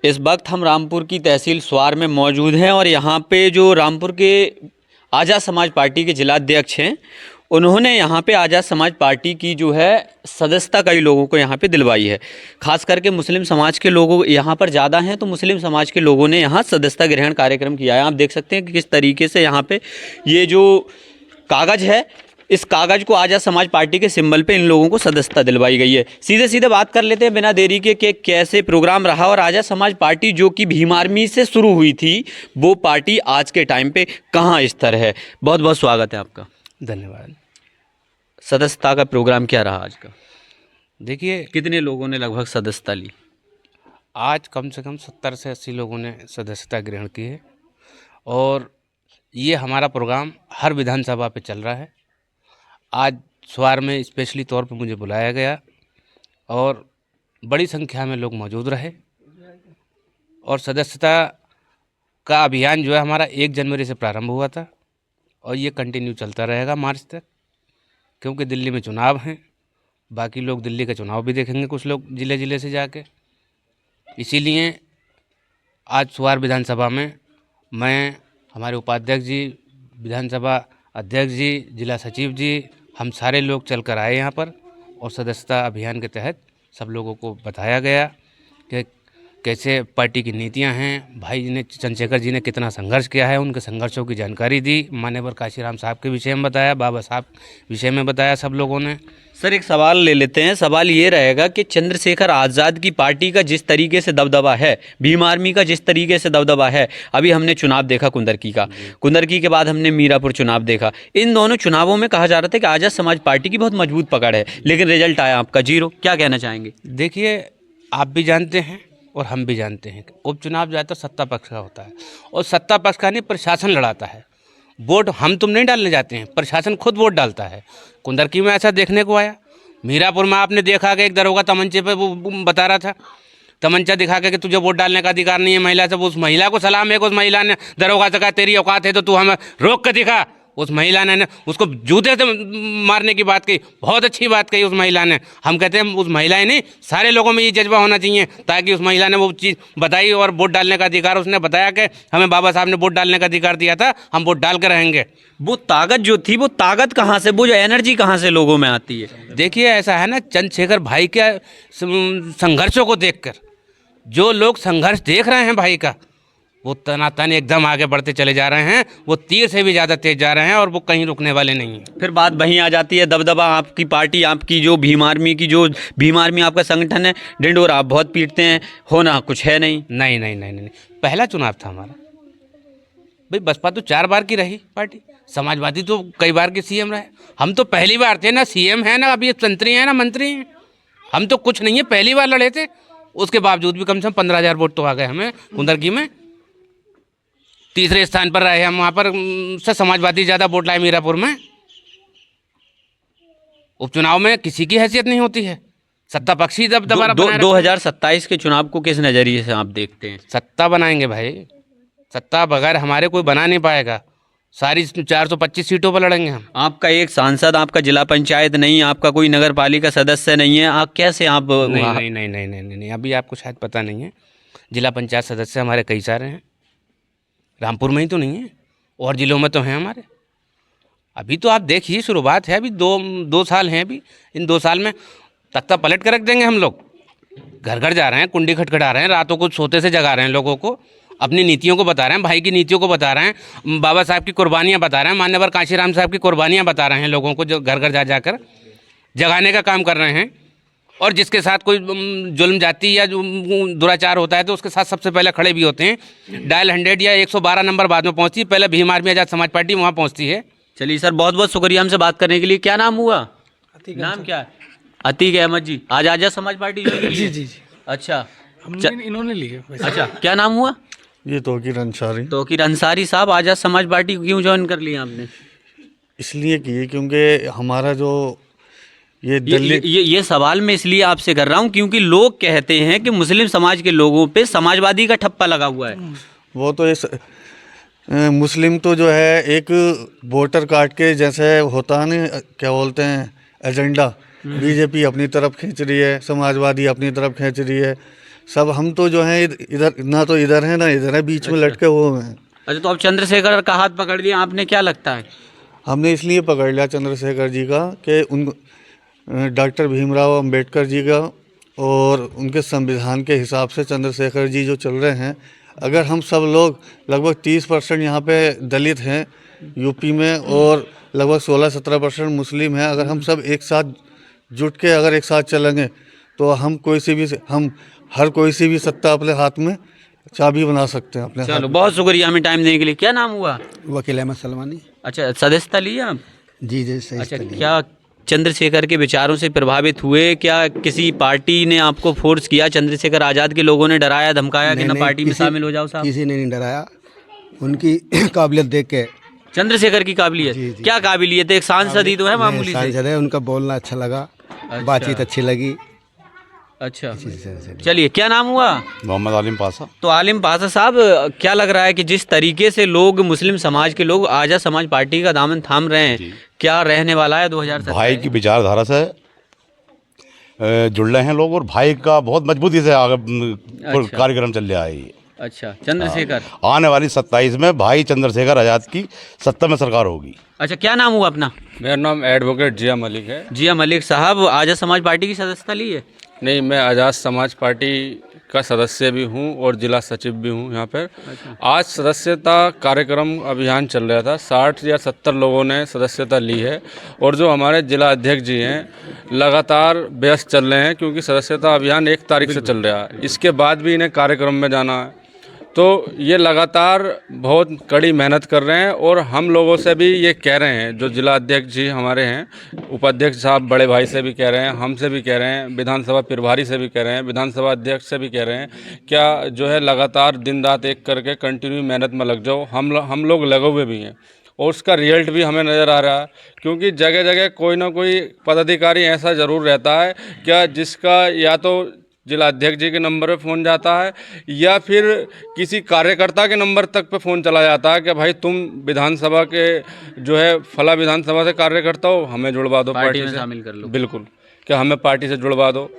इस वक्त हम रामपुर की तहसील स्वार में मौजूद हैं और यहाँ पे जो रामपुर के आज़ाद समाज पार्टी के जिलाध्यक्ष हैं, उन्होंने यहाँ पे आज़ाद समाज पार्टी की जो है सदस्यता कई लोगों को यहाँ पे दिलवाई है। खास करके मुस्लिम समाज के लोगों यहाँ पर ज़्यादा हैं, तो मुस्लिम समाज के लोगों ने यहाँ सदस्यता ग्रहण कार्यक्रम किया है। आप देख सकते हैं कि किस तरीके से यहाँ पे ये जो कागज़ है, इस कागज़ को आज़ाद समाज पार्टी के सिंबल पे इन लोगों को सदस्यता दिलवाई गई है। सीधे सीधे बात कर लेते हैं बिना देरी के कि कैसे प्रोग्राम रहा और आज़ाद समाज पार्टी जो कि भीम आर्मी से शुरू हुई थी, वो पार्टी आज के टाइम पे कहाँ स्तर है। बहुत बहुत स्वागत है आपका। धन्यवाद। सदस्यता का प्रोग्राम क्या रहा आज का? देखिए, कितने लोगों ने लगभग सदस्यता ली? आज कम से कम 70 से 80 लोगों ने सदस्यता ग्रहण की है और ये हमारा प्रोग्राम हर विधानसभा पे चल रहा है। आज स्वार में स्पेशली तौर पे मुझे बुलाया गया और बड़ी संख्या में लोग मौजूद रहे और सदस्यता का अभियान जो है हमारा 1 जनवरी से प्रारंभ हुआ था और ये कंटिन्यू चलता रहेगा मार्च तक, क्योंकि दिल्ली में चुनाव हैं। बाकी लोग दिल्ली का चुनाव भी देखेंगे, कुछ लोग ज़िले ज़िले से जाके। इसीलिए आज स्वार विधानसभा में मैं, हमारे उपाध्यक्ष जी, विधानसभा अध्यक्ष जी, जिला सचिव जी, हम सारे लोग चल कर आए यहाँ पर और सदस्यता अभियान के तहत सब लोगों को बताया गया कि कैसे पार्टी की नीतियाँ हैं। भाई जी ने, चंद्रशेखर जी ने कितना संघर्ष किया है, उनके संघर्षों की जानकारी दी। मान्यवर काशीराम साहब के विषय में बताया, बाबा साहब विषय में बताया सब लोगों ने। सर, एक सवाल ले लेते हैं। सवाल ये रहेगा कि चंद्रशेखर आज़ाद की पार्टी का जिस तरीके से दबदबा है, भीम आर्मी का जिस तरीके से दबदबा है, अभी हमने चुनाव देखा कुंदरकी का, कुंदरकी के बाद हमने मीरापुर चुनाव देखा। इन दोनों चुनावों में कहा जा रहा था कि आज़ाद समाज पार्टी की बहुत मजबूत पकड़ है, लेकिन रिजल्ट आया आपका 0। क्या कहना चाहेंगे? देखिए, आप भी जानते हैं और हम भी जानते हैं कि उपचुनाव ज़्यादातर सत्ता पक्ष का होता है और सत्ता पक्ष का नहीं, प्रशासन लड़ाता है। वोट हम तुम नहीं डालने जाते हैं, प्रशासन खुद वोट डालता है। कुंदरकी में ऐसा देखने को आया। मीरापुर में आपने देखा कि एक दरोगा तमंचे पे वो बता रहा था, तमंचा दिखा के कि तुझे वोट डालने का अधिकार नहीं है महिला से। उस महिला को सलाम है कि उस महिला ने दरोगा से कहा तेरी औकात है तो तू हमें रोक के दिखा। उस महिला ने उसको जूते से मारने की बात कही, बहुत अच्छी बात कही उस महिला ने। हम कहते हैं उस महिला ही नहीं, सारे लोगों में ये जज्बा होना चाहिए, ताकि उस महिला ने वो चीज़ बताई और वोट डालने का अधिकार उसने बताया कि हमें बाबा साहब ने वोट डालने का अधिकार दिया था, हम वोट डाल कर रहेंगे। वो ताकत जो थी, वो ताकत कहाँ से, वो जो एनर्जी कहाँ से लोगों में आती है? देखिए, ऐसा है ना, चंद्रशेखर भाई के संघर्षों को देखकर जो लोग संघर्ष देख रहे हैं भाई का, वो तनातन एकदम आगे बढ़ते चले जा रहे हैं। वो तीर से भी ज़्यादा तेज जा रहे हैं और वो कहीं रुकने वाले नहीं हैं। फिर बात वहीं आ जाती है, दबदबा आपकी पार्टी, आपकी जो भीम आर्मी की, जो भीम आर्मी आपका संगठन है, ढिंढोरा आप बहुत पीटते हैं, होना कुछ है नहीं। नहीं नहीं नहीं नहीं, पहला चुनाव था हमारा भाई। बसपा तो 4 बार की रही पार्टी, समाजवादी तो कई बार के सीएम रहे। हम तो पहली बार थे, ना सीएम है, ना अभी मंत्री हैं, ना मंत्री हैं। हम तो कुछ नहीं है, पहली बार लड़े थे। उसके बावजूद भी कम से कम 15,000 वोट तो आ गए हमें कुंदरकी में। तीसरे स्थान पर रहे हम, वहाँ पर से समाजवादी ज़्यादा वोट लाए मीरापुर में। उपचुनाव में किसी की हैसियत नहीं होती है, सत्ता पक्षी दबदबा 2027 के चुनाव को किस नज़रिए से आप देखते हैं? सत्ता बनाएंगे भाई, सत्ता बगैर हमारे कोई बना नहीं पाएगा। सारी 425 सीटों पर लड़ेंगे हम। आपका एक सांसद, आपका जिला पंचायत नहीं, आपका कोई नगर पालिका सदस्य नहीं है, आप कैसे आप नहीं नहीं नहीं नहीं नहीं नहीं, अभी आपको शायद पता नहीं है, जिला पंचायत सदस्य हमारे कई सारे हैं। रामपुर में ही तो नहीं है, और ज़िलों में तो हैं हमारे। अभी तो आप देखिए, शुरुआत है, अभी दो साल हैं। अभी इन 2 साल में तख्ता पलट कर रख देंगे हम लोग। घर घर जा रहे हैं, कुंडी खटखटा रहे हैं, रातों को सोते से जगा रहे हैं लोगों को, अपनी नीतियों को बता रहे हैं, भाई की नीतियों को बता रहे हैं, बाबा साहब की कुर्बानियाँ बता रहे हैं, मान्यवर काशीराम साहब की कुर्बानियाँ बता रहे हैं लोगों को, जो घर घर जा जाकर जगाने का काम कर रहे हैं। और जिसके साथ कोई जुल्म जाति या जो दुराचार होता है तो उसके साथ सबसे पहले खड़े भी होते हैं। डायल 100 या 112 नंबर बाद में पहुंचती है, पहले भीम आर्मी आज़ाद समाज पार्टी वहां पहुंचती है। चलिए सर, बहुत बहुत शुक्रिया हमसे बात करने के लिए। क्या नाम हुआ? नाम क्या है? अतीक अहमद जी। आज आज़ाद समाज पार्टी ज्वाइन की? जी। अच्छा, इन्होंने लिए। अच्छा, क्या नाम हुआ? ये तौकीर अंसारी। तौकीर अंसारी साहब, आज़ाद समाज पार्टी क्यों ज्वाइन कर लिया आपने? इसलिए किए क्योंकि हमारा जो ये सवाल मैं इसलिए आपसे कर रहा हूँ क्योंकि लोग कहते हैं कि मुस्लिम समाज के लोगों पे समाजवादी का ठप्पा लगा हुआ है। वो तो इस मुस्लिम तो जो है एक वोटर कार्ड के जैसे होता है ना, क्या बोलते हैं, एजेंडा। बीजेपी अपनी तरफ खींच रही है, समाजवादी अपनी तरफ खींच रही है, सब हम तो जो है इधर ना तो इधर है ना इधर है, बीच में लटके हुए हैं। अच्छा, तो अब चंद्रशेखर का हाथ पकड़ लिया आपने, क्या लगता है? हमने इसलिए पकड़ लिया चंद्रशेखर जी का कि उन डॉक्टर भीमराव अंबेडकर जी का और उनके संविधान के हिसाब से चंद्रशेखर जी जो चल रहे हैं, अगर हम सब लोग लगभग 30% यहाँ पे दलित हैं यूपी में और लगभग 16-17% मुस्लिम हैं, अगर हम सब एक साथ जुट के अगर एक साथ चलेंगे तो हम हर कोई सी भी सत्ता अपने हाथ में चाबी बना सकते हैं अपने हाथ चलो, में। बहुत शुक्रिया हमें टाइम देने के लिए। क्या नाम हुआ? वकील अहमद सलमानी। अच्छा, सदस्यता ली आप? जी जी सही। अच्छा, क्या चंद्रशेखर के विचारों से प्रभावित हुए? क्या किसी पार्टी ने आपको फोर्स किया? चंद्रशेखर आज़ाद के लोगों ने डराया धमकाया कि ना पार्टी में शामिल हो जाओ साहब? किसी ने नहीं डराया, उनकी काबिलियत देख के। चंद्रशेखर की काबिलियत? जी, जी। क्या काबिलियत है? एक सांसद ही तो है मामूली से। सांसद है, उनका बोलना अच्छा लगा, बातचीत अच्छी लगी। अच्छा, चलिए, क्या नाम हुआ? मोहम्मद आलिम पासा। तो आलिम पासा साहब, क्या लग रहा है कि जिस तरीके से लोग, मुस्लिम समाज के लोग आज़ाद समाज पार्टी का दामन थाम रहे हैं, क्या रहने वाला है 2027? भाई की विचारधारा से जुड़ रहे हैं लोग और भाई का बहुत मजबूती से आगे अच्छा। कार्यक्रम चल रहा है ये। अच्छा, चंद्रशेखर। आने वाली 27 में भाई चंद्रशेखर आज़ाद की सत्ता में सरकार होगी। अच्छा, क्या नाम हुआ अपना? मेरा नाम एडवोकेट जिया मलिक है। जिया मलिक साहब, आज़ाद समाज पार्टी की सदस्यता ली है? नहीं, मैं आज़ाद समाज पार्टी का सदस्य भी हूं और जिला सचिव भी हूं यहाँ पर। आज सदस्यता कार्यक्रम अभियान चल रहा था, 60 या 70 लोगों ने सदस्यता ली है और जो हमारे जिला अध्यक्ष जी हैं लगातार व्यस्त चल रहे हैं, क्योंकि सदस्यता अभियान 1 तारीख से चल रहा है। इसके बाद भी इन्हें कार्यक्रम में जाना है, तो ये लगातार बहुत कड़ी मेहनत कर रहे हैं। और हम लोगों से भी ये कह रहे हैं, जो जिला अध्यक्ष जी हमारे हैं, उपाध्यक्ष साहब बड़े भाई से भी कह रहे हैं, हमसे भी कह रहे हैं, विधानसभा प्रभारी से भी कह रहे हैं, विधानसभा अध्यक्ष से भी कह रहे हैं, क्या जो है लगातार दिन रात एक करके कंटिन्यू मेहनत में लग जाओ। हम लोग लगे हुए भी हैं और उसका रिजल्ट भी हमें नज़र आ रहा है, क्योंकि जगह जगह कोई ना कोई पदाधिकारी ऐसा ज़रूर रहता है क्या जिसका या तो जिला अध्यक्ष जी के नंबर पे फ़ोन जाता है या फिर किसी कार्यकर्ता के नंबर तक पे फ़ोन चला जाता है कि भाई तुम विधानसभा के जो है फला विधानसभा से कार्यकर्ता हो, हमें जुड़वा दो पार्टी में से, शामिल कर लो। बिल्कुल, कि हमें पार्टी से जुड़वा दो।